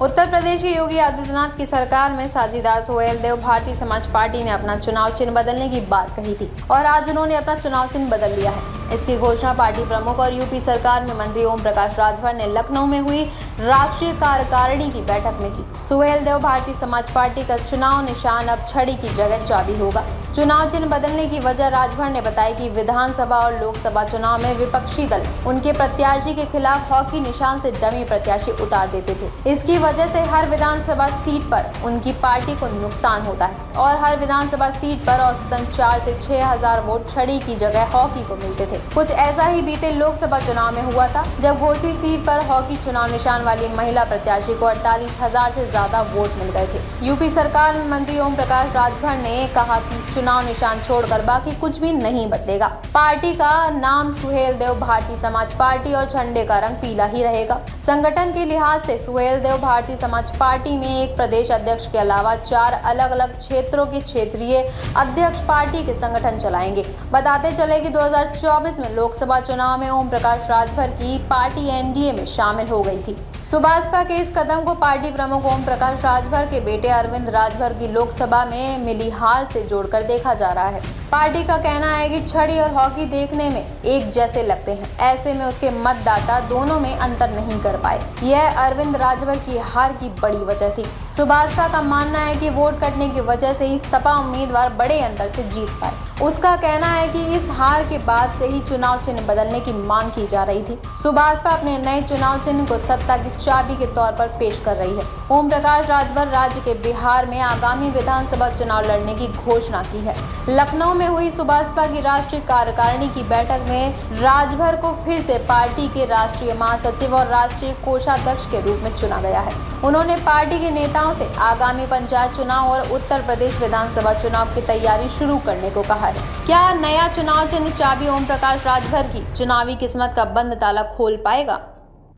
उत्तर प्रदेश के योगी आदित्यनाथ की सरकार में साझीदार सुहेल देव भारतीय समाज पार्टी ने अपना चुनाव चिन्ह बदलने की बात कही थी और आज उन्होंने अपना चुनाव चिन्ह बदल लिया है। इसकी घोषणा पार्टी प्रमुख और यूपी सरकार में मंत्री ओम प्रकाश राजभर ने लखनऊ में हुई राष्ट्रीय कार्यकारिणी की बैठक में की। सुहेल देव भारतीय समाज पार्टी का चुनाव निशान अब छड़ी की जगह चाबी होगा। चुनाव चिन्ह बदलने की वजह राजभर ने बताई कि विधानसभा और लोकसभा चुनाव में विपक्षी दल उनके प्रत्याशी के खिलाफ हॉकी निशान से डमी प्रत्याशी उतार देते थे। इसकी वजह से हर विधानसभा सीट पर उनकी पार्टी को नुकसान होता है और हर विधानसभा सीट पर औसतन 4 से 6 हजार वोट छड़ी की जगह हॉकी को मिलते थे। कुछ ऐसा ही बीते लोकसभा चुनाव में हुआ था, जब घोसी सीट पर हॉकी चुनाव निशान वाली महिला प्रत्याशी को 48,000 से ज्यादा वोट मिल गए थे। यूपी सरकार में मंत्री ओम प्रकाश राजभर ने कहा कि चुनाव निशान छोड़कर बाकी कुछ भी नहीं बदलेगा। पार्टी का नाम सुहेल देव भारतीय समाज पार्टी और झंडे का रंग पीला ही रहेगा। संगठन के लिहाज से सुहेल देव भारतीय समाज पार्टी में एक प्रदेश अध्यक्ष के अलावा 4 अलग अलग क्षेत्रों के क्षेत्रीय अध्यक्ष पार्टी के संगठन चलाएंगे। बताते चले कि 2024 में लोकसभा चुनाव में ओम प्रकाश राजभर की पार्टी एनडीए में शामिल हो गई थी। सुभाषपा के इस कदम को पार्टी प्रमुख ओम प्रकाश राजभर के बेटे अरविंद राजभर की लोकसभा में मिली हार से जोड़कर देखा जा रहा है। पार्टी का कहना है कि छड़ी और हॉकी देखने में एक जैसे लगते हैं, ऐसे में उसके मतदाता दोनों में अंतर नहीं कर पाए। यह अरविंद राजभर की हार की बड़ी वजह थी। सुभाषपा का मानना है कि वोट कटने की वजह से ही सपा उम्मीदवार बड़े अंतर से जीत पाए। उसका कहना है कि इस हार के बाद से ही चुनाव चिन्ह बदलने की मांग की जा रही थी। सुभाषपा अपने नए चुनाव चिन्ह को सत्ता की चाबी के तौर पर पेश कर रही है। ओम प्रकाश राजभर राज्य के बिहार में आगामी विधानसभा चुनाव लड़ने की घोषणा की है। लखनऊ में हुई सुभाषपा की राष्ट्रीय कार्यकारिणी की बैठक में राजभर को फिर से पार्टी के राष्ट्रीय महासचिव और राष्ट्रीय कोषाध्यक्ष के रूप में चुना गया है। उन्होंने पार्टी के नेताओं से आगामी पंचायत चुनाव और उत्तर प्रदेश विधानसभा चुनाव की तैयारी शुरू करने को कहा है। क्या नया चुनाव चिन्ह चाबी ओम प्रकाश राजभर की चुनावी किस्मत का बंद ताला खोल पाएगा?